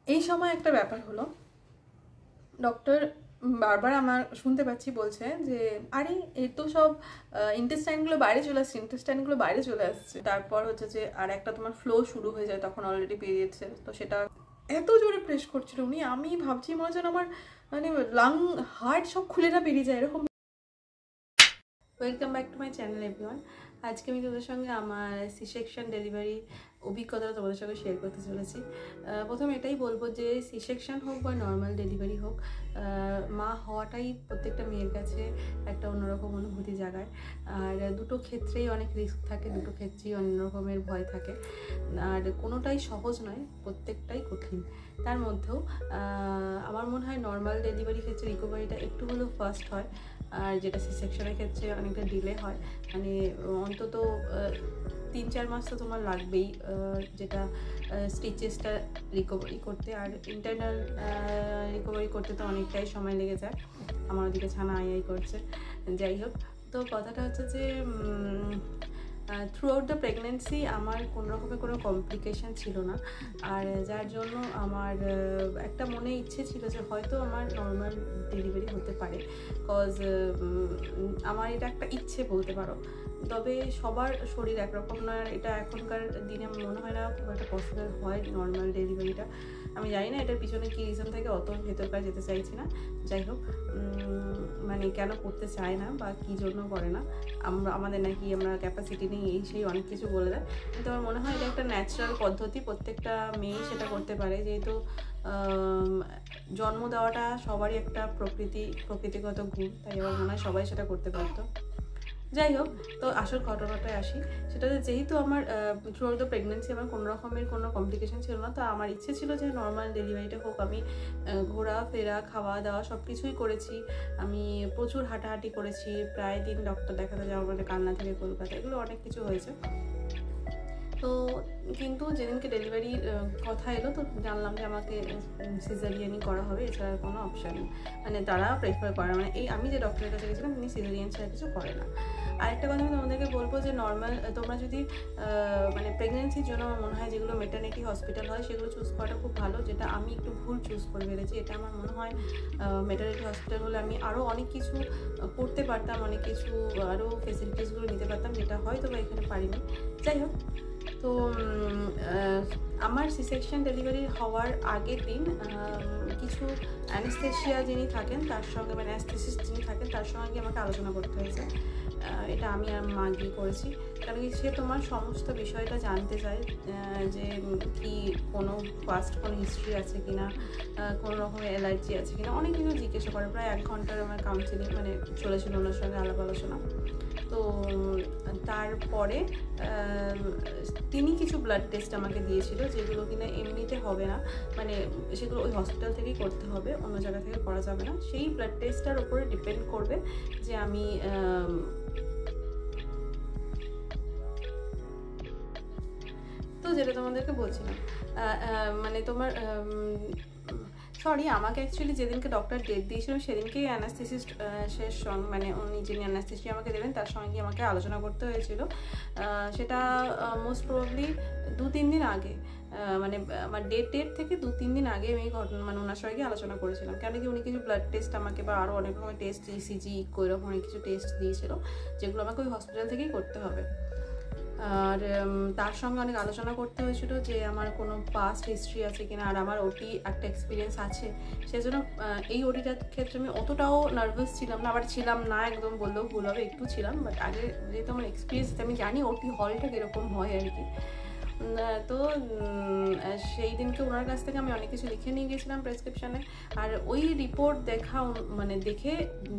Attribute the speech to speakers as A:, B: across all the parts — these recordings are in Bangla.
A: এই সময় একটা ব্যাপার হলো, ডক্টর বারবার আমার শুনতে পাচ্ছি বলছে যে আরে এর তো সব ইন্টেস্টাইনগুলো বাইরে চলে আসছে, ইন্টেস্টাইনগুলো বাইরে চলে আসছে। তারপর হচ্ছে যে আর একটা তোমার ফ্লো শুরু হয়ে যায় তখন অলরেডি পিরিয়ডসের, তো সেটা এত জোরে প্রেস করছিল উনি, আমি ভাবছি মনে যেন আমার মানে লাং হার্ট সব খুলে না বেরিয়ে যায় এরকম। Welcome back to my channel everyone. আজকে আমি তোমাদের সঙ্গে আমার সি সেকশন ডেলিভারি অভিজ্ঞতাটা তোমাদের সঙ্গে শেয়ার করতে চলেছি। প্রথমে এটাই বলবো যে সি সেকশন হোক বা নর্মাল ডেলিভারি হোক, মা হওয়াটাই প্রত্যেকটা মেয়ের কাছে একটা অন্যরকম অনুভূতি জাগায়। আর দুটো ক্ষেত্রেই অনেক রিস্ক থাকে, দুটো ক্ষেত্রেই অন্য রকমের ভয় থাকে, আর কোনোটাই সহজ নয়, প্রত্যেকটাই কঠিন। তার মধ্যেও আমার মনে হয় নর্মাল ডেলিভারি ক্ষেত্রে রিকভারিটা একটু হলেও ফাস্ট হয়, আর যেটা সি সেকশনের ক্ষেত্রে অনেকটা ডিলে হয়, মানে অন্তত 3-4 মাস তো তোমার লাগবেই, যেটা স্টিচেসটা রিকভারি করতে, আর ইন্টারনাল রিকভারি করতে তো অনেকটাই সময় লেগে যায়। আমার ওদিকে ছানা আই করছে। যাই হোক, তো কথাটা হচ্ছে যে থ্রু আউট দ্য প্রেগনেন্সি আমার কোনো রকমের কোনো কমপ্লিকেশান ছিল না, আর যার জন্য আমার একটা মনে ইচ্ছে ছিল যে হয়তো আমার নর্মাল ডেলিভারি হতে পারে, কজ আমার এটা একটা ইচ্ছে বলতে পারো। তবে সবার শরীর একরকম নয়, আর এটা এখনকার দিনে মনে হয় না খুব একটা পসিবল হয় নর্মাল ডেলিভারিটা। আমি জানি না এটার পিছনে কী রিজন থাকে, অত ভেতরকার যেতে চাইছি না। যাই হোক, মানে কেন করতে চায় না বা কী জন্য করে না, আমাদের নাকি আমরা ক্যাপাসিটি নেই, এই সেই অনেক কিছু বলে দেয়। কিন্তু আমার মনে হয় এটা একটা ন্যাচারাল পদ্ধতি, প্রত্যেকটা মেয়েই সেটা করতে পারে, যেহেতু জন্ম দেওয়াটা সবারই একটা প্রকৃতিগত গুণ, তাই আমার মনে হয় সবাই সেটা করতে পারতো। যাই হোক, তো আসল ঘটনাটায় আসি। সেটা যেহেতু আমার থ্রু আউট দ্য প্রেগনেন্সি আমার কোনো রকমের কোনো কমপ্লিকেশন ছিল না, তো আমার ইচ্ছে ছিল যে নর্মাল ডেলিভারিটা হোক। আমি ঘোরাফেরা, খাওয়া দাওয়া সব কিছুই করেছি, আমি প্রচুর হাঁটাহাঁটি করেছি, প্রায় দিন ডক্টর দেখাতে যাওয়া, মানে কান্না থেকে কলকাতা, এগুলো অনেক কিছু হয়েছে। তো কিন্তু যেদিনকে ডেলিভারির কথা এলো, তো জানলাম যে আমাকে সিজারিয়ানই করা হবে, এছাড়া কোনো অপশান মানে তারা প্রেফার করে, মানে এই আমি যে ডক্টরের কাছে গেছিলাম তিনি সিজারিয়ান ছাড়া কিছু করে না। আরেকটা কথা আমি তোমাদেরকে বলবো যে নর্মাল তোমরা যদি মানে প্রেগনেন্সির জন্য আমার মনে হয় যেগুলো মেটার্নিটি হসপিটাল হয় সেগুলো চুজ করাটা খুব ভালো, যেটা আমি একটু ভুল চুজ করে ফেলেছি। এটা আমার মনে হয় মেটার্নিটি হসপিটাল হলে আমি আরও অনেক কিছু করতে পারতাম, অনেক কিছু আরও ফেসিলিটিসগুলো নিতে পারতাম, যেটা হয়তো বা এখানে পারিনি। যাই হোক, তো আমার সি সেকশন ডেলিভারি হওয়ার আগের দিন কিছু অ্যানেস্থেশিয়া যিনি থাকেন তার সঙ্গে, মানে অ্যানেস্থেসিস্ট যিনি থাকেন তার সঙ্গে গিয়ে আমাকে আলোচনা করতে হয়েছে। এটা আমি আর মা গিয়ে করেছি, কারণ কি সে তোমার সমস্ত বিষয়টা জানতে চায়, যে কি কোনো পাস্ট কোনো হিস্ট্রি আছে কি না, কোনো রকমের অ্যালার্জি আছে কি না, অনেক কিছু জিজ্ঞাসা করে। প্রায় 1 ঘন্টার আমার কাউন্সিলিং মানে চলেছিল ওনার সঙ্গে আলাপ আলোচনা। তো তারপরে তিনি কিছু ব্লাড টেস্ট আমাকে দিয়েছিল, যেগুলো কিনা এমনিতে হবে না, মানে সেগুলো ওই হসপিটাল থেকেই করতে হবে, অন্য জায়গা থেকে করা যাবে না। সেই ব্লাড টেস্টটার উপরে ডিপেন্ড করবে যে আমি তো যেটা তোমাদেরকে বলছিলাম, মানে তোমার সরি, আমাকে অ্যাকচুয়ালি যেদিনকে ডক্টর ডেট দিয়েছিল সেদিনকেই অ্যানাস্থেসিস্ট শেষ মানে উনি যিনি অ্যানাস্থেসিয়া আমাকে দেবেন তার সঙ্গে আমাকে আলোচনা করতে হয়েছিল। সেটা মোস্ট প্রবাবলি 2-3 দিন আগে, মানে আমার ডেট থেকে 2-3 দিন আগে আমি মানে ওনার সঙ্গে আলোচনা করেছিলাম, কেন কি উনি কিছু ব্লাড টেস্ট আমাকে বা আরও অনেক রকমের টেস্ট, ইসিজি এরকম অনেক কিছু টেস্ট দিয়েছিল, যেগুলো আমাকে ওই হসপিটাল থেকেই করতে হবে। আর তার সঙ্গে অনেক আলোচনা করতে হয়েছিল যে আমার কোনো পাস্ট হিস্ট্রি আছে কিনা, আর আমার ওটি একটা এক্সপিরিয়েন্স আছে, সেজন্য এই ওটিটার ক্ষেত্রে আমি অতটাও নার্ভাস ছিলাম না, আবার ছিলাম না একদম বললেও ভুল হবে, একটু ছিলাম, বাট আগে যেহেতু আমার এক্সপিরিয়েন্স আছে আমি জানি ওটি হলটা কীরকম হয় আর কি। তো সেই দিনকে ওনার কাছ থেকে আমি অনেক কিছু লিখে নিয়ে গেছিলাম প্রেসক্রিপশানে, আর ওই রিপোর্ট মানে দেখে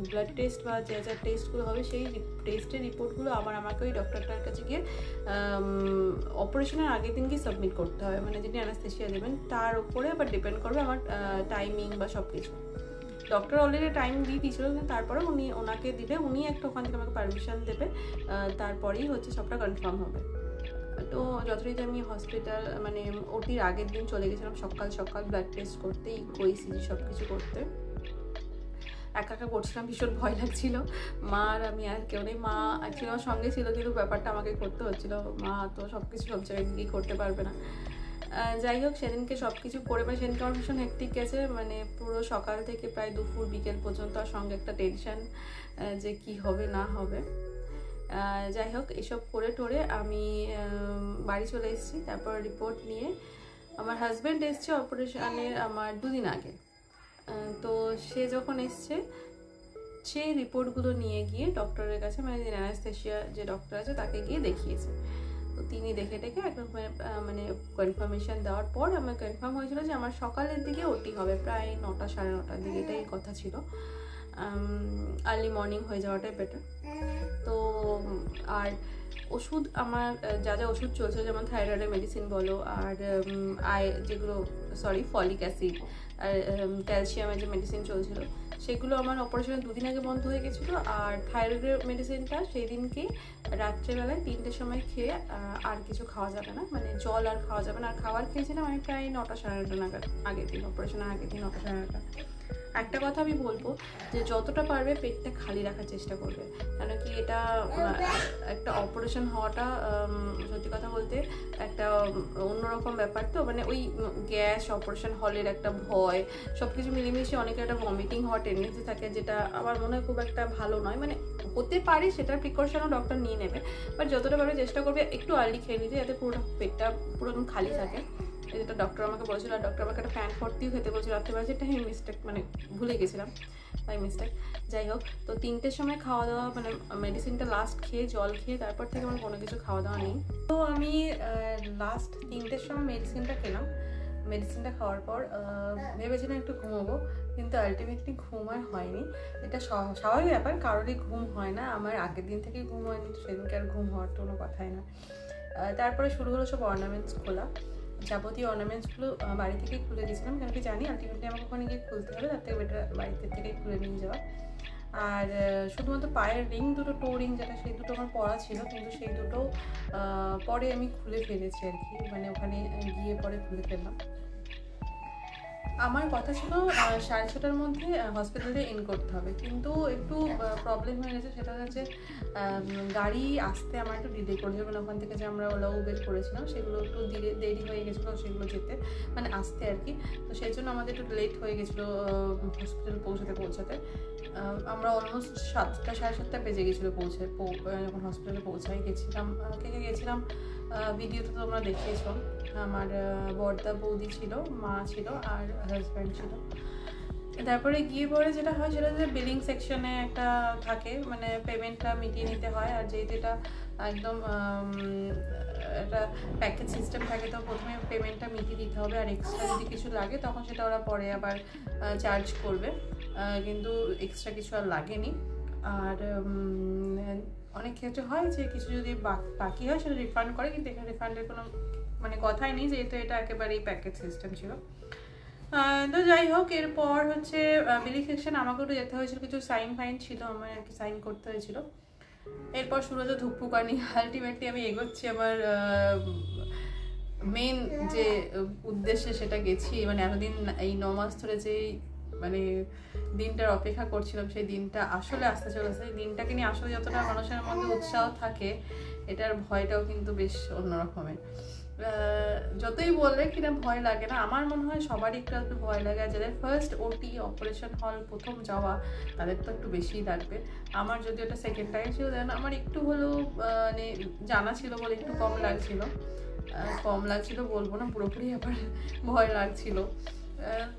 A: ব্লাড টেস্ট বা যা যা টেস্টগুলো হবে সেই টেস্টের রিপোর্টগুলো আবার আমাকে ওই ডক্টরটার কাছে গিয়ে অপারেশনের আগের দিনকে সাবমিট করতে হবে, মানে যিনি অ্যানাস্থেশিয়া দেবেন তার উপরে আবার ডিপেন্ড করবে আমার টাইমিং বা সব কিছু। ডক্টর অলরেডি টাইম দিয়ে দিয়েছিল, তারপরে ওনাকে দিলে উনি একটা ওখান থেকে আমাকে পারমিশন দেবে, তারপরেই হচ্ছে সবটা কনফার্ম হবে। তো যথারীতি আমি হসপিটাল মানে ওটির আগের দিন চলে গেছিলাম সকাল সকাল ব্লাড টেস্ট করতে, ইকো ইসিজি সব কিছু করতে। একা একা করছিলাম, ভীষণ ভয় লাগছিল। মা আর আমি আর কেউ নেই, মা অ্যাকচুয়ালি আমার সঙ্গে ছিল কিন্তু ব্যাপারটা আমাকে করতে হচ্ছিলো, মা তো সব কিছু সব জায়গায় গিয়ে করতে পারবে না। যাই হোক, সেদিনকে সব কিছু করে মানে সেদিনকে আমার ভীষণ হেক্টিক গেছে, মানে পুরো সকাল থেকে প্রায় দুপুর বিকেল পর্যন্ত, আর সঙ্গে একটা টেনশন যে কি হবে না হবে। যাই হোক, এসব করে টোরে আমি বাড়ি চলে এসেছি। তারপর রিপোর্ট নিয়ে আমার হাজব্যান্ড এসছে অপারেশনের আমার 2 দিন আগে। তো সে যখন এসছে, সেই রিপোর্টগুলো নিয়ে গিয়ে ডক্টরের কাছে, মানে অ্যানাস্থেশিয়া যে ডক্টর আছে তাকে গিয়ে দেখিয়েছে। তো তিনি দেখে একটা মানে কনফার্মেশন দেওয়ার পর আমার কনফার্ম হয়েছিল যে আমার সকালের দিকে ওটি হবে, প্রায় 9টা সাড়ে 9টার দিকে, এটাই কথা ছিল। আর্লি মর্নিং হয়ে যাওয়াটাই বেটার। তো আর ওষুধ আমার যা যা ওষুধ চলছে, যেমন থাইরয়েডের মেডিসিন বলো, আর ফলিক অ্যাসিড আর ক্যালসিয়ামের যে মেডিসিন চলছিল, সেগুলো আমার অপারেশনের 2 দিন আগে বন্ধ হয়ে গেছিলো। আর থাইরয়েডের মেডিসিনটা সেই দিনকে রাত্রেবেলায় 3টের সময় খেয়ে আর কিছু খাওয়া যাবে না, মানে জল আর খাওয়া যাবে না। আর খাবার খেয়েছিলাম আমি প্রায় 9টা সাড়ে 9টা নাগাদ, আগের দিন অপারেশনের আগের দিন 9টা সাড়ে 9টা। একটা কথা আমি বলবো যে যতটা পারবে পেটটা খালি রাখার চেষ্টা করবে, কেন কি এটা একটা অপারেশন হওয়াটা সত্যি কথা বলতে একটা অন্যরকম ব্যাপার। তো মানে ওই গ্যাস, অপারেশন হলের একটা ভয়, সব কিছু মিলেমিশে অনেকের একটা ভমিটিং হওয়ার টেন্ডেন্সি থাকে, যেটা আমার মনে হয় খুব একটা ভালো নয়। মানে হতে পারে, সেটার প্রিকশনও ডক্টর নিয়ে নেবে, বাট যতটা পারবে চেষ্টা করবে একটু আর্লি খেয়ে নিতে, যাতে পুরোটা পেটটা পুরো একদম খালি থাকে। যেটা ডক্টর আমাকে বলেছিল, আর ডক্টর আমাকে একটা প্যান ফর্তিও খেতে বলছিল রাত্রেবেলা, যেটা আমি মিস্টেক মানে ভুলে গেছিলাম, তাই মিস্টেক। যাই হোক, তো 3টের সময় খাওয়া দাওয়া, মানে মেডিসিনটা লাস্ট খেয়ে জল খেয়ে তারপর থেকে আমার কোনো কিছু খাওয়া দাওয়া নেই। তো আমি লাস্ট 3টের সময় মেডিসিনটা খেলাম। মেডিসিনটা খাওয়ার পর ভেবেছিলাম একটু ঘুমোবো, কিন্তু আলটিমেটলি ঘুম আর হয়নি। এটা স্বাভাবিক ব্যাপার, কারোরই ঘুম হয় না। আমার আগের দিন থেকেই ঘুম হয়নি, তো সেদিনকে আর ঘুম হওয়ার কোনো কথাই না। তারপরে শুরু হলো সব অর্নামেন্টস খোলা। যাবতীয় অর্নামেন্টসগুলো বাড়ি থেকেই খুলে দিয়েছিলাম, কারণ কি জানি আলটিমেটলি আমাকে ওখানে গিয়ে খুলতে হবে, তার থেকে বেটার বাড়িতে থেকেই খুলে নিয়ে যাওয়া। আর শুধুমাত্র পায়ের রিং দুটো, টো রিং যেটা, সেই দুটো আমার পরা ছিল, কিন্তু সেই দুটো পরে আমি খুলে ফেলেছি আর কি, মানে ওখানে গিয়ে পরে খুলে ফেললাম। আমার কথা ছিল 6:30টার মধ্যে হসপিটালে ইন করতে হবে, কিন্তু একটু প্রবলেম হয়ে গেছে। সেটা হচ্ছে গাড়ি আসতে আমার একটু ডিলে করে যাবে, ওখান থেকে যে আমরা ওলা উবের করেছিলাম সেগুলো একটু দেরি হয়ে গেছিলো, সেগুলো যেতে মানে আসতে আর কি। তো সেই জন্য আমাদের একটু লেট হয়ে গেছিলো হসপিটাল পৌঁছাতে। আমরা অলমোস্ট 7টা সাড়ে 7টা বেজে গেছিলো যখন হসপিটালে গেছিলাম। ভিডিওতে তো তোমরা দেখিয়েছো, আমার বড়দা, বৌদি ছিল, মা ছিল, আর হাজব্যান্ড ছিল। তারপরে গিয়ে পরে যেটা হয় সেটা হচ্ছে বিলিং সেকশনে একটা থাকে, মানে পেমেন্টটা মিটিয়ে নিতে হয়। আর যেহেতু এটা একদম একটা প্যাকেজ সিস্টেম থাকে, তো প্রথমে পেমেন্টটা মিটিয়ে দিতে হবে, আর এক্সট্রা যদি কিছু লাগে তখন সেটা ওরা পরে আবার চার্জ করবে, কিন্তু এক্সট্রা কিছু আর লাগেনি। আর অনেক ক্ষেত্রে হয় যে কিছু যদি বাকি হয় সেটা রিফান্ড করে, কিন্তু এখানে রিফান্ডের কোনো মানে কথাই নেই, যেহেতু এটা একেবারেই প্যাকেজ সিস্টেম ছিল। তো যাই হোক, এরপর হচ্ছে বিলিং সেকশন আমাকে একটু যেতে হয়েছিল, কিছু সাইন ফাইন ছিল আমার আর কি, সাইন করতে হয়েছিল। এরপর শুরু হচ্ছে ধুকপুকানি। আলটিমেটলি আমি এগোচ্ছি আমার মেন যে উদ্দেশ্যে, সেটা গেছি। মানে এতদিন এই 9 মাস ধরে যে মানে দিনটার অপেক্ষা করছিলাম, সেই দিনটা আসলে আসতে চলেছে। এই দিনটাকে নিয়ে আসলে যতটা মানুষের মধ্যে উৎসাহ থাকে, এটার ভয়টাও কিন্তু বেশ অন্যরকমের। যতই বললে কিনা ভয় লাগে না, আমার মনে হয় সবারই একটু ভয় লাগে। আর যাদের ফার্স্ট ওটি অপারেশন হল প্রথম যাওয়া, তাদের তো একটু বেশিই লাগবে। আমার যদি ওটা সেকেন্ড টাইম ছিল, দেন আমার একটু হলেও মানে জানা ছিল বলে একটু কম লাগছিল বলবো না, পুরোপুরি আবার ভয় লাগছিল।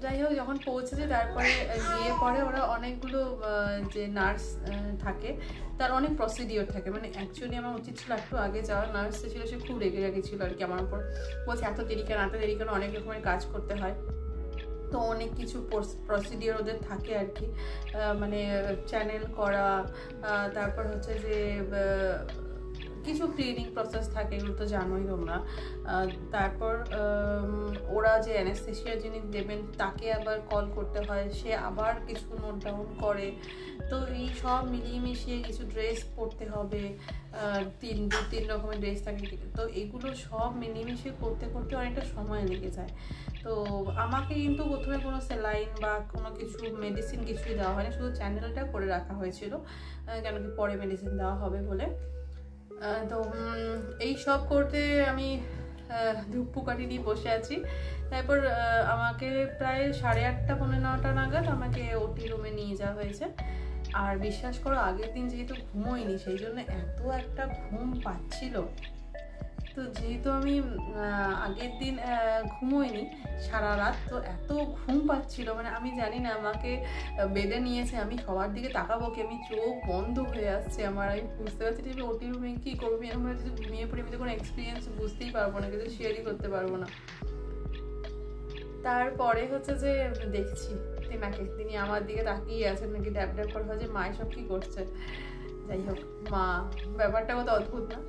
A: যাই হোক, যখন পৌঁছেছে তারপরে গিয়ে পরে ওরা অনেকগুলো যে নার্স থাকে, তার অনেক প্রসিডিওর থাকে। মানে অ্যাকচুয়ালি আমার উচিত ছিল একটু আগে যাওয়া। নার্স ছিল, সে খুব রেগে ছিল আর কি আমার উপর, বলছে এত দেরি কেন, অনেক রকমের কাজ করতে হয়। তো অনেক কিছু প্রসিডিওর ওদের থাকে আর কি, মানে চ্যানেল করা, তারপর হচ্ছে যে কিছু ক্লিনিং প্রসেস থাকে, এগুলো তো জানোই তোমরা। তারপর ওরা যে অ্যানেস্থেশিয়া যিনি দেবেন তাকে আবার কল করতে হয়, সে আবার কিছু নোট ডাউন করে। তো এই সব মিলিয়ে মিশিয়ে কিছু ড্রেস পরতে হবে, তিন রকমের ড্রেস থাকে। তো এগুলো সব মিলিয়ে মিশিয়ে করতে অনেকটা সময় লেগে যায়। তো আমাকে কিন্তু প্রথমে কোনো স্যালাইন বা কোনো কিছু মেডিসিন কিছুই দেওয়া হয়নি, শুধু চ্যানেলটা করে রাখা হয়েছিল, কেন কি পরে মেডিসিন দেওয়া হবে বলে। তো এই সব করতে আমি ধূপপুকাঠি নিয়ে বসে আছি। তারপর আমাকে প্রায় 8:30 পৌনে 9টা নাগাদ আমাকে ওটি রুমে নিয়ে যাওয়া হয়েছে। আর বিশ্বাস করো আগের দিন যেহেতু ঘুমোইনি সেই জন্য এত একটা ঘুম পাচ্ছিল। তো যেহেতু আমি আগের দিন ঘুমোইনি সারা রাত, তো এত ঘুম পাচ্ছিল, মানে আমি জানি না আমাকে বেডে নিয়েছে, আমি সবার দিকে তাকাবো কি, আমি চোখ বন্ধ হয়ে আসছে আমার। আমি বুঝতে পারছি যে ওটি রুমে কী করবো, আমরা যদি ঘুমিয়ে পড়ি আমি তো কোনো এক্সপিরিয়েন্স বুঝতেই পারবো না, কিন্তু শেয়ারই করতে পারবো না। তারপরে হচ্ছে যে দেখছি তিনি আমার দিকে তাকিয়ে আছেন নাকি ড্যাব ড্যাব করে, হচ্ছে মা এসব কী করছে। যাই হোক, মা ব্যাপারটা কত অদ্ভুত না।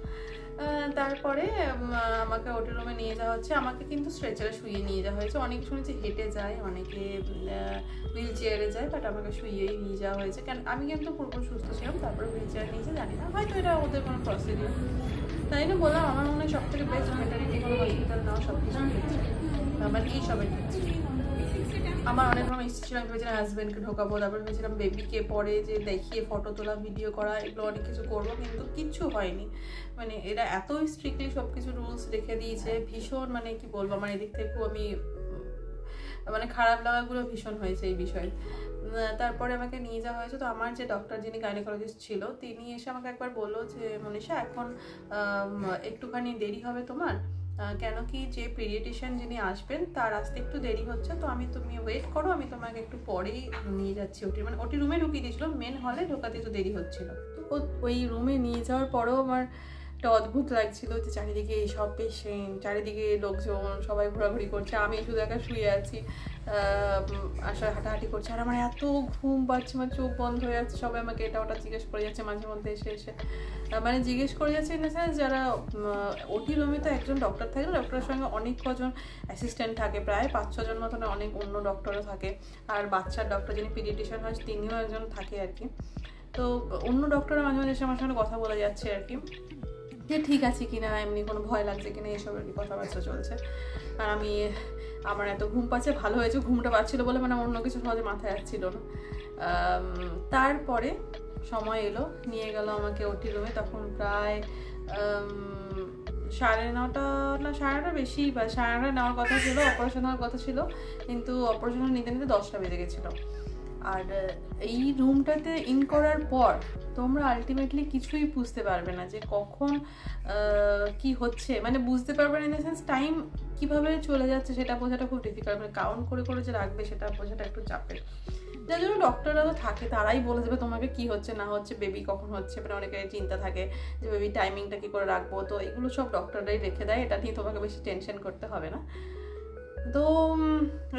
A: তারপরে আমাকে ওটি রুমে নিয়ে যাওয়া হচ্ছে। আমাকে কিন্তু স্ট্রেচারে শুয়ে নিয়ে যাওয়া হয়েছে। অনেকে শুনেছি হেঁটে যায়, অনেকে হুইল চেয়ারে যায়, বাট আমাকে শুয়েই নিয়ে যাওয়া হয়েছে। কেন আমি কিন্তু পুরোপুরি সুস্থ ছিলাম, তারপরে হুইল চেয়ারে নিয়েছে জানি না, হয়তো এটা ওদের কোনো প্রসিডিউর। তাই না বললাম আমার মনে হয় সব থেকে বেস্ট মেটারিটি কোনো হসপিটাল নেওয়া সব কিছু ক্ষেত্রে, মানে এইসবের ক্ষেত্রে। আমার অনেক রকম ইচ্ছে ছিল, আমি ভেবেছিলাম হাজব্যান্ডকে ঢোকাবো, তারপর ভেবেছিলাম বেবিকে পরে যে দেখিয়ে ফটো তোলা ভিডিও করা এগুলো অনেক কিছু করবো, কিন্তু কিচ্ছু হয়নি। মানে এরা এতই স্ট্রিক্টলি সব কিছু রুলস রেখে দিয়েছে, ভীষণ মানে কি বলবো, আমার এদিক থেকেও আমি মানে খারাপ লাগাগুলো ভীষণ হয়েছে এই বিষয়ে। তারপরে আমাকে নিয়ে যাওয়া হয়েছে। তো আমার যে ডক্টর যিনি গাইনোকোলজিস্ট ছিল তিনি এসে আমাকে একবার বললো যে মনীষা এখন একটুখানি দেরি হবে তোমার, কেন কি যে পিডিয়াট্রিশিয়ান যিনি আসবেন তার আসতে একটু দেরি হচ্ছে, তো তুমি ওয়েট করো, আমি তোমাকে একটু পরেই নিয়ে যাচ্ছি ওটি, মানে ওটি রুমে ঢুকিয়ে দিয়েছিল, মেন হলে ঢোকাতে তো দেরি হচ্ছিল। তো ওই রুমে নিয়ে যাওয়ার পরেও আমার একটা অদ্ভুত লাগছিল যে চারিদিকে সব পেশেন্ট, চারিদিকে লোকজন সবাই ঘোরাঘুরি করছে, আমি শুধু একা শুয়ে আছি, আসলে হাঁটাহাঁটি করছে, আর আমার এত ঘুম পাচ্ছে, আমার চোখ বন্ধ হয়ে যাচ্ছে। সবাই আমাকে এটা ওটা জিজ্ঞেস করে যাচ্ছে মাঝে মধ্যে এসে এসে, মানে জিজ্ঞেস করে যাচ্ছে ইন দ্য সেন্স যারা ওটি রুমে তো একজন ডক্টর থাকে, ডক্টরের সঙ্গে অনেক কজন অ্যাসিস্ট্যান্ট থাকে, প্রায় 5-6 জন মতন অনেক অন্য ডক্টরও থাকে, আর বাচ্চার ডক্টর যিনি পিডিয়াট্রিশিয়ান হয় তিনিও একজন থাকে আর কি। তো অন্য ডক্টররা মাঝে মাঝে এসে আমার সঙ্গে কথা বলে যাচ্ছে আর কি, যে ঠিক আছে কিনা, এমনি কোনো ভয় লাগছে কিনা, এসব আর কি কথাবার্তা চলছে। আর আমার এত ঘুম পাচ্ছে, ভালো হয়েছে ঘুমটা পাচ্ছিলো বলে, মানে অন্য কিছু সহজে মাথায় আসছিল না। তারপরে সময় এলো, নিয়ে গেল আমাকে ওটি রুমে, তখন প্রায় 9:30 না 9:30 বেশি, বা 9:30 নেওয়ার কথা ছিল, অপারেশন হওয়ার কথা ছিল, কিন্তু অপারেশন নিতে নিতে 10টা বেজে গেছিলো। আর এই রুমটাতে ইন করার পর তোমরা আলটিমেটলি কিছুই বুঝতে পারবে না যে কখন কি হচ্ছে, মানে বুঝতে পারবে না ইন দ্য সেন্স টাইম কীভাবে চলে যাচ্ছে সেটা বোঝাটা খুব ডিফিকাল্ট, মানে কাউন্ট করে করে যে রাখবে সেটা বোঝাটা একটু চাপের। যার জন্য ডক্টররা তো থাকে, তারাই বলে দেবে তোমাকে কি হচ্ছে না হচ্ছে, বেবি কখন হচ্ছে, মানে অনেকের চিন্তা থাকে যে বেবি টাইমিংটা কী করে রাখবো, তো এগুলো সব ডক্টররাই রেখে দেয়, এটা নিয়ে তোমাকে বেশি টেনশন করতে হবে না। তো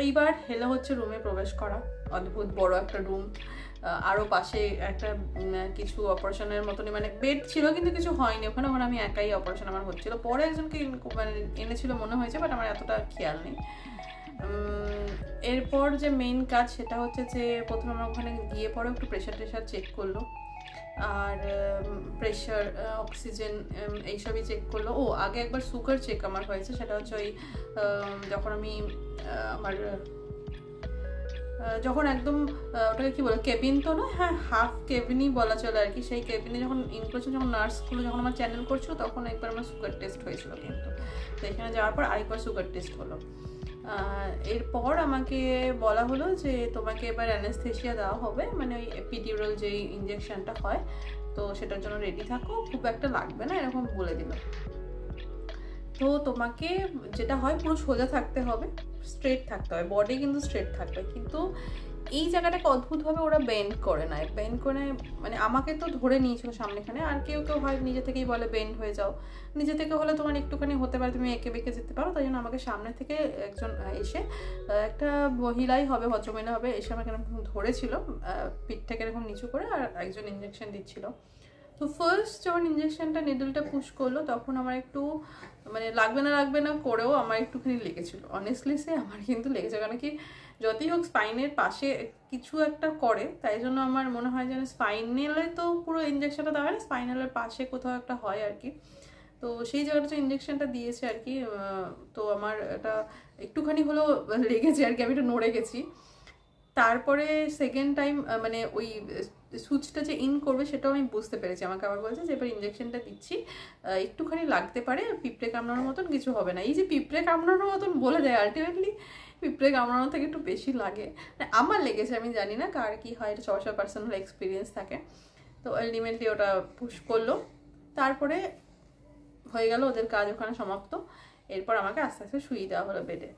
A: এইবার হেলে হচ্ছে রুমে প্রবেশ করা, অদ্ভুত বড় একটা রুম, আরও পাশে একটা কিছু অপারেশনের মতনই, মানে বেড ছিল কিন্তু কিছু হয়নি ওখানে, আমি একাই অপারেশন আমার হচ্ছিল, পরে একজনকে মানে এনেছিল মনে হয়েছে, বাট আমার এতটা খেয়াল নেই। এরপর যে মেইন কাজ সেটা হচ্ছে যে প্রথমে আমরা ওখানে গিয়ে পরে একটু প্রেশার চেক করলো, আর প্রেশার, অক্সিজেন এইসবই চেক করলো। আগে একবার সুগার চেক আমার হয়েছে, সেটা হচ্ছে ওই যখন আমি আমার যখন একদম ওটাকে কী বলে, কেবিন তো না, হ্যাঁ হাফ কেবিনই বলা চলে আর কি, সেই কেবিনে যখন ইন করেছিল, যখন নার্সগুলো যখন আমার চ্যানেল করছিল, তখন একবার আমার সুগার টেস্ট হয়েছিল, কিন্তু তো এখানে যাওয়ার পর আরেকবার সুগার টেস্ট হলো। এরপর আমাকে বলা হলো যে তোমাকে এবার অ্যানেস্থেশিয়া দেওয়া হবে, মানে ওই এপিডিউরাল যেই ইঞ্জেকশনটা হয়, তো সেটার জন্য রেডি থাকো, খুব একটা লাগবে না এরকম বলে দিল। তো তোমাকে যেটা হয় পুরো সোজা থাকতে হবে, স্ট্রেট থাকতে হবে, বডি কিন্তু স্ট্রেট থাকবে, কিন্তু এই জায়গাটাকে অদ্ভুতভাবে ওরা বেন্ড করে নেয়, মানে আমাকে তো ধরে নিয়েছিল সামনেখানে, আর কেউ কেউ হয় নিজে থেকেই বলে বেন্ড হয়ে যাও, নিজে থেকে হলে তোমার একটুখানি হতে পারে, তুমি এঁকে বেঁকে যেতে পারো, তাই জন্য আমাকে সামনে থেকে একজন এসে, একটা মহিলাই হবে, ভদ্রমহিলা হবে, এসে আমাকে এরকম ধরেছিল পিঠটাকে এরকম নিচু করে, আর একজন ইঞ্জেকশন দিচ্ছিল। তো ফার্স্ট যখন ইঞ্জেকশনটা নিডলটা পুশ করলো, তখন আমার একটু মানে লাগবে না করেও আমার একটুখানি লেগেছিল, অনেস্টলি আমার কিন্তু লেগেছে, কারণ কি যতই হোক স্পাইনের পাশে কিছু একটা করে, তাই জন্য আমার মনে হয় যেন স্পাইনালে তো পুরো ইঞ্জেকশনটা দেওয়া হয় না, স্পাইনালের পাশে কোথাও একটা হয় আর কি, তো সেই জায়গাটা ইঞ্জেকশনটা দিয়েছে আর কি। তো আমার এটা একটুখানি হলেও লেগেছে আর কি, আমি একটু নড়ে গেছি। তারপরে সেকেন্ড টাইম মানে ওই সুচটা যে ইন করবে সেটাও আমি বুঝতে পেরেছি। আমাকে আবার বলছে যে এবার ইঞ্জেকশনটা দিচ্ছি, একটুখানি লাগতে পারে, পিঁপড়ে কামড়ানোর মতন কিছু হবে না। এই যে পিঁপড়ে কামড়ানোর মতন বলে দেয়, আলটিমেটলি পিঁপড়ে কামড়ানো থেকে একটু বেশি লাগে, আমার লেগেছে। আমি জানি না কার কী হয়, এটা সবার সবার পার্সোনাল এক্সপিরিয়েন্স থাকে। তো আলটিমেটলি ওটা পুশ করলো, তারপরে হয়ে গেল ওদের কাজ ওখানে সমাপ্ত। এরপর আমাকে আস্তে আস্তে শুইয়ে দেওয়া হলো বেডে,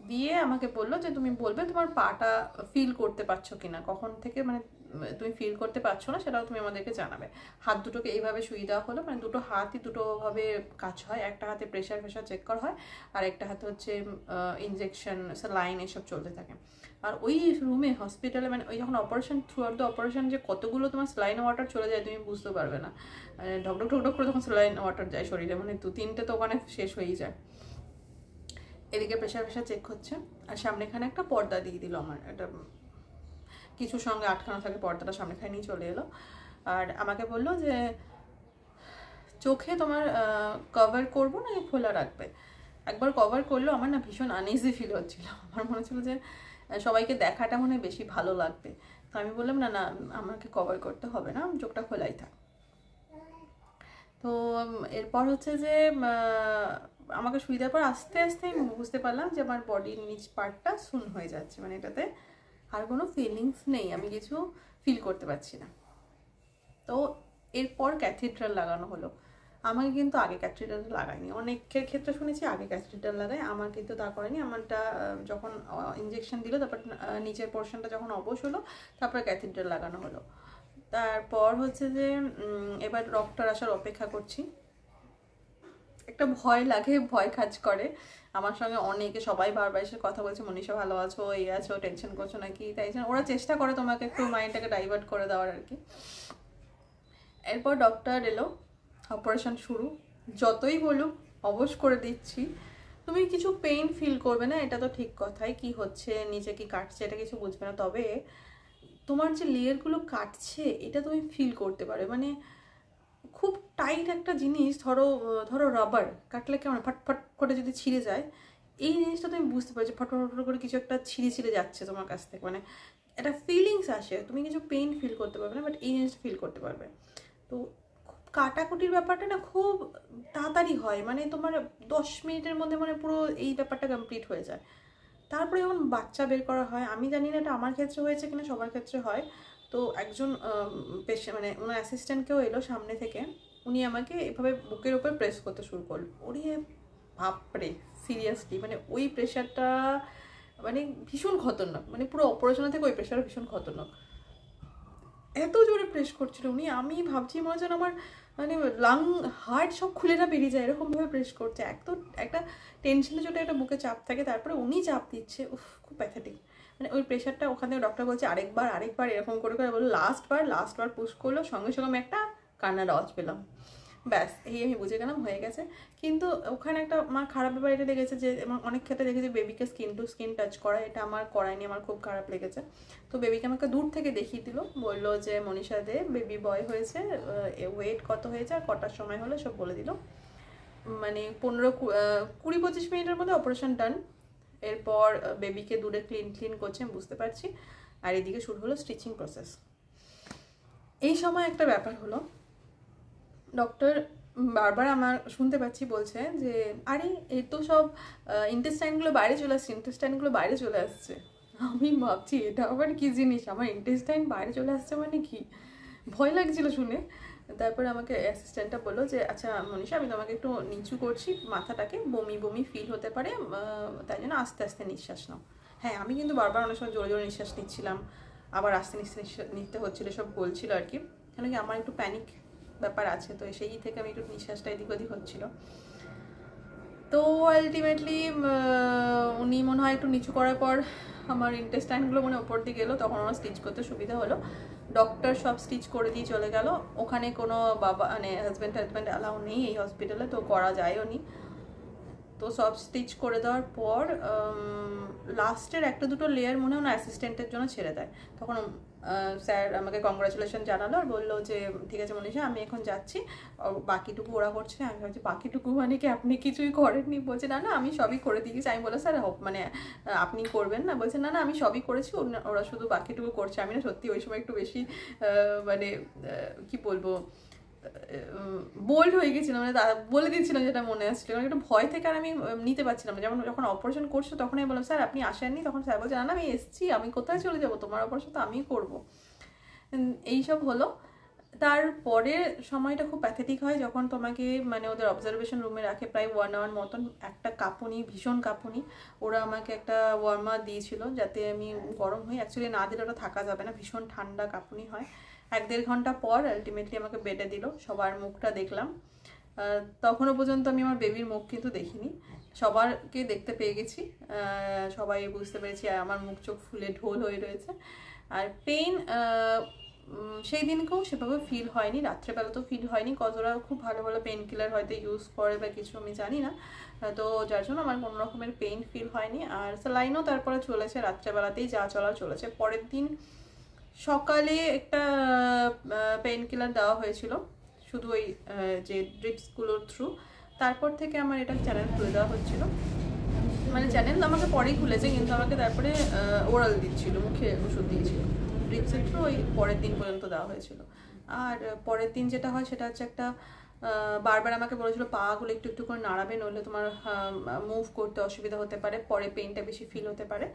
A: দিয়ে আমাকে বললো যে তুমি বলবে তোমার পাটা ফিল করতে পারছো কিনা, কখন থেকে মানে তুমি ফিল করতে পারছো না সেটাও তুমি আমাদেরকে জানাবে। হাত দুটোকে এইভাবে শুইয়ে দেওয়া হলো, মানে দুটো হাতই দুটোভাবে কাজ হয়, একটা হাতে প্রেশার চেক করা হয়, আর একটা হাতে হচ্ছে ইনজেকশন স্যালাইন এসব চলতে থাকে। আর ওই রুমে হসপিটালে মানে ওই যখন operation, through out the operation যে কতগুলো তোমার স্যালাইন ওয়াটার চলে যায় তুমি বুঝতে পারবে না, ঢকঢক ঢকঢক করে তখন স্যালাইন ওয়াটার যায় শরীরে, মানে 2-3টে তো ওখানে শেষ হয়েই যায়। এদিকে প্রেশার চেক হচ্ছে, আর সামনেখানে একটা পর্দা দিয়ে দিল আমার, একটা কিছুর সঙ্গে আটকানো থাকে পর্দাটা সামনেখানে নিয়ে চলে এলো। আর আমাকে বললো যে চোখে তোমার কভার করবো না খোলা রাখবে। একবার কভার করলো, আমার না ভীষণ আনইজি ফিল হচ্ছিল, আমার মনে হচ্ছিল যে সবাইকে দেখাটা মনে বেশি ভালো লাগবে। তো আমি বললাম না না আমাকে কভার করতে হবে না, চোখটা খোলাই থাক। তো এরপর হচ্ছে যে আমাকে শুয়ে দেওয়ার পর আস্তে আস্তে আমি বুঝতে পারলাম যে আমার বডির নিচ পার্টটা শূন্য হয়ে যাচ্ছে, মানে এটাতে আর কোনো ফিলিংস নেই, আমি কিছু ফিল করতে পারছি না। তো এরপর ক্যাথিড্রাল লাগানো হলো। আমাকে কিন্তু আগে ক্যাথিড্রাল লাগায়নি, অনেকের ক্ষেত্রে শুনেছি আগে ক্যাথিড্রাল লাগায়, আমার কিন্তু তা করেনি। আমারটা যখন ইঞ্জেকশন দিল, তারপর নিচের পোর্শনটা যখন অবশ হলো, তারপরে ক্যাথিড্রাল লাগানো হলো। তারপর হচ্ছে যে এবার ডক্টর আসার অপেক্ষা করছি। একটা ভয় লাগে, ভয় কাজ করে আমার সঙ্গে, অনেকে সবাই বারবার এসে কথা বলছে মনীষা ভালো আছো, এই আছো, টেনশন করছো নাকি, তাই জন্য ওরা চেষ্টা করে তোমাকে একটু মাইন্ডটাকে ডাইভার্ট করে দেওয়ার আর কি। এরপর ডক্টর এলো, অপারেশন শুরু। যতই বলুক অবশ করে দিচ্ছি, তুমি কিছু পেইন ফিল করবে না, এটা তো ঠিক কথাই, কি হচ্ছে নিচে কি কাটছে এটা কিছু বুঝবে না, তবে তোমার যে লেয়ারগুলো কাটছে এটা তুমি ফিল করতে পারো। মানে খুব টাইট একটা জিনিস, ধরো রাবার কাটলে কেমন ফটফট করে যদি ছিঁড়ে যায়, এই জিনিসটা তুমি বুঝতে পারছো, ফটফট করে কিছু একটা ছিঁড়ে যাচ্ছে তোমার কাছ থেকে, মানে একটা ফিলিংস আসে, তুমি কিছু পেইন ফিল করতে পারবে না, বাট এই জিনিসটা ফিল করতে পারবে। তো কাটাকুটির ব্যাপারটা না খুব তাড়াতাড়ি হয়, মানে তোমার 10 মিনিটের মধ্যে মানে পুরো এই ব্যাপারটা কমপ্লিট হয়ে যায়। তারপরে যখন বাচ্চা বের করা হয়, আমি জানি না এটা আমার ক্ষেত্রে হয়েছে কিনা, সবার ক্ষেত্রে হয়। তো একজন মানে ওনার অ্যাসিস্ট্যান্টকেও এলো সামনে থেকে, উনি আমাকে এভাবে বুকের উপর প্রেস করতে শুরু করলো। ওরে বাপরে, সিরিয়াসলি মানে ওই প্রেশারটা মানে ভীষণ খতরনাক, মানে পুরো অপারেশনের থেকে ওই প্রেশারটা ভীষণ খতরনাক। এত জোরে প্রেস করছিল উনি, আমি ভাবছি মনে হচ্ছে আমার মানে হার্ট সব খুলে না বেরিয়ে যায়, এরকমভাবে প্রেস করছে। একটা টেনশনের জন্য একটা বুকে চাপ থাকে, তারপরে উনি চাপ দিচ্ছে, উফ খুব প্যাথেটিক। মানে ওই প্রেশারটা ওখান থেকে ডক্টর বলছে আরেকবার এরকম করে বললো, লাস্টবার পুশ করলো, সঙ্গে সঙ্গে আমি একটা কান্নার আওয়াজ পেলাম, ব্যাস এই আমি বুঝে গেলাম হয়ে গেছে। কিন্তু ওখানে একটা আমার খারাপ ব্যাপার এটা লেগেছে যে অনেক ক্ষেত্রে দেখেছি বেবিকে স্কিন টু স্কিন টাচ করা, এটা আমার করায়নি, আমার খুব খারাপ লেগেছে। তো বেবিকে আমাকে দূর থেকে দেখিয়ে দিল, বললো যে মনীষা দে বেবি বয় হয়েছে, ওয়েট কত হয়েছে আর কটার সময় হলো সব বলে দিল। মানে 20-25 মিনিটের মধ্যে অপারেশন ডান। এরপর বেবিকে দূরে ক্লিন করছে আমি বুঝতে পারছি, আর এদিকে শুরু হলো স্টিচিং প্রসেস। এই সময় একটা ব্যাপার হলো, ডক্টর বারবার আমার শুনতে পাচ্ছি বলছে যে আরে এই তো সব ইন্টেস্টাইনগুলো বাইরে চলে আসছে, আমি ভাবছি এটা আবার কি জিনিস, আমার ইন্টেস্টাইন বাইরে চলে আসছে মানে কি, ভয় লাগছিল শুনে। তারপরে আমাকে অ্যাসিস্ট্যান্টটা বললো যে আচ্ছা মনীষা আমি তোমাকে একটু নিচু করছি মাথাটাকে, বমি ফিল হতে পারে, তাই জন্য আস্তে আস্তে নিঃশ্বাস নাও। হ্যাঁ আমি কিন্তু বারবার অনেক সময় জোরে নিঃশ্বাস নিচ্ছিলাম, আবার আস্তে নিতে হচ্ছিলো, সব বলছিল আর কি, কেন কি আমার একটু প্যানিক ব্যাপার আছে, তো সেই থেকে আমি একটু নিঃশ্বাসটা এদিক ওদিক হচ্ছিলো। তো আলটিমেটলি উনি মনে হয় একটু নিচু করার পর আমার ইন্টেস্টাইনগুলো মানে ওপর দিকে এলো, তখন আমার স্টিচ করতে সুবিধা হলো। ডক্টর সব স্টিচ করে দিয়ে চলে গেল, ওখানে কোনো বাবা মানে হাজব্যান্ড অ্যালাউ নেই এই হসপিটালে, তো করা যায়ও নি। তো সব স্টিচ করে দেওয়ার পর লাস্টের একটা দুটো লেয়ার মনে হয় না অ্যাসিস্ট্যান্টের জন্য ছেড়ে দেয়। তখন স্যার আমাকে কংগ্রাচুলেশন জানালো আর বললো যে ঠিক আছে মনীষা আমি এখন যাচ্ছি, বাকিটুকু ওরা করছে। আমি ভাবছি বাকিটুকু মানে কি আপনি কিছুই করেননি? বলছে না না আমি সবই করে দিয়েছি। আমি বললাম স্যার মানে আপনি করবেন না? বলছে না না আমি সবই করেছি, ওরা শুধু বাকিটুকু করছে। আমি না সত্যি ওই সময় একটু বেশি মানে কি বলবো বোল্ড হয়ে গেছিলাম, মানে বলে দিচ্ছিলাম যেটা মনে আসছিল, কারণ একটু ভয় থেকে আর আমি নিতে পারছিলাম না। যেমন যখন অপারেশন করছো তখন আমি বললাম স্যার আপনি আসেননি, তখন স্যার বলছে না না আমি এসেছি, আমি কোথায় চলে যাবো, তোমার অপারেশন তো আমিই করবো। এইসব হলো। তারপরে সময়টা খুব প্যাথেটিক হয় যখন তোমাকে মানে ওদের অবজারভেশন রুমে রাখে প্রায় 1 আওয়ার মতন। একটা কাঁপুনি, ভীষণ কাঁপুনি। ওরা আমাকে একটা ওয়ার্মার দিয়েছিল যাতে আমি গরম হই, অ্যাকচুয়ালি না দিলে ওটা থাকা যাবে না, ভীষণ ঠান্ডা কাঁপুনি হয়। 1-1.5 ঘন্টা পর আলটিমেটলি আমাকে বেডে দিল, সবার মুখটা দেখলাম। তখনও পর্যন্ত আমি আমার বেবির মুখ কিন্তু দেখিনি, সবারকে দেখতে পেয়ে গেছি, সবাই বুঝতে পেরেছি আমার মুখ চোখ ফুলে ঢোল হয়ে রয়েছে। আর পেইন সেই দিনকেও সেভাবে ফিল হয়নি, রাত্রেবেলা তো ফিল হয়নি। কতটা খুব ভালো ভালো পেন কিলার হয়তো ইউজ করে বা কিছু আমি জানি না, তো যার জন্য আমার কোনো রকমের পেইন ফিল হয়নি। আর স্যালাইনও তারপরে চলেছে, রাত্রেবেলাতেই যা চলা চলেছে। পরের দিন সকালে একটা পেন কিলার দেওয়া হয়েছিল শুধু ওই যে ড্রিপসগুলোর থ্রু। তারপর থেকে আমার এটা চ্যানেল খুলে দেওয়া হচ্ছিল, মানে চ্যানেল আমাকে পরেই খুলেছে কিন্তু আমাকে তারপরে ওরাল দিচ্ছিল, মুখে ওষুধ দিয়েছিল। ড্রিপসের থ্রু ওই পরের দিন পর্যন্ত দেওয়া হয়েছিল। আর পরের দিন যেটা হয় সেটা হচ্ছে একটা বারবার আমাকে বলেছিল পাগুলো একটু একটু করে নাড়াবে, নইলে তোমার মুভ করতে অসুবিধা হতে পারে, পরে পেইনটা বেশি ফিল হতে পারে।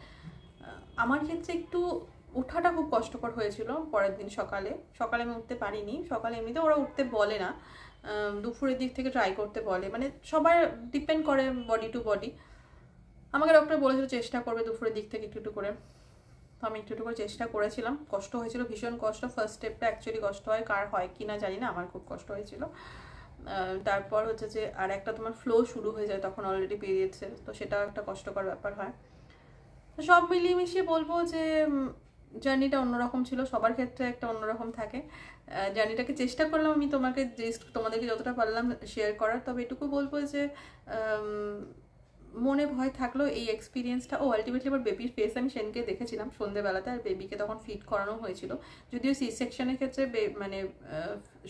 A: আমার ক্ষেত্রে একটু ওঠাটা খুব কষ্টকর হয়েছিল পরের দিন সকালে আমি উঠতে পারিনি। সকালে এমনিতে ওরা উঠতে বলে না, দুপুরের দিক থেকে ট্রাই করতে বলে, মানে সবার ডিপেন্ড করে বডি টু বডি। আমাকে ডক্টর বলেছিল চেষ্টা করবে দুপুরের দিক থেকে একটু একটু করে, তো আমি একটু একটু করে চেষ্টা করেছিলাম। কষ্ট হয়েছিল, ভীষণ কষ্ট। ফার্স্ট স্টেপটা অ্যাকচুয়ালি কষ্ট হয়, কার হয় কি না জানি না, আমার খুব কষ্ট হয়েছিল। তারপর হচ্ছে যে আর একটা তোমার ফ্লো শুরু হয়ে যায় তখন অলরেডি পিরিয়ডসের, তো সেটাও একটা কষ্টকর ব্যাপার হয়। তো সব মিলিয়ে মিশিয়ে বলবো যে জার্নিটা অন্যরকম ছিল, সবার ক্ষেত্রে একটা অন্যরকম থাকে। জার্নিটাকে চেষ্টা করলাম আমি তোমাদেরকে যতটা পারলাম শেয়ার করার। তবে এটুকু বলবো যে মনে ভয় থাকলো এই এক্সপিরিয়েন্সটা। আলটিমেটলি আমার বেবির ফেস আমি সেনকে দেখেছিলাম সন্ধ্যেবেলাতে, আর বেবিকে তখন ফিড করানো হয়েছিল। যদিও সি সেকশনের ক্ষেত্রে মানে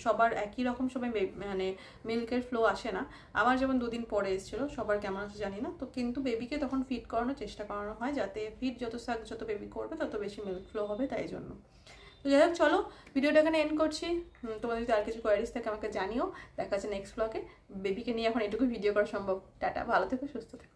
A: সবার একই রকম সময় মানে মিল্কের ফ্লো আসে না, আমার যেমন 2 দিন পরে এসেছিলো, সবার কেমন আছে জানি না। তো কিন্তু বেবিকে তখন ফিড করানোর চেষ্টা করানো হয় যাতে ফিড যত বেবি করবে তত বেশি মিল্ক ফ্লো হবে, তাই জন্য। তো যাই হোক চলো ভিডিওটা এখানে এন্ড করছি। তোমাদের যদি আর কিছু কোয়ারিজ থাকে আমাকে জানিও। দেখা যাচ্ছে নেক্সট ব্লগে। বেবিকে নিয়ে এখন এটুকু ভিডিও করা সম্ভব। টাটা, ভালো থেকো, সুস্থ থেকো।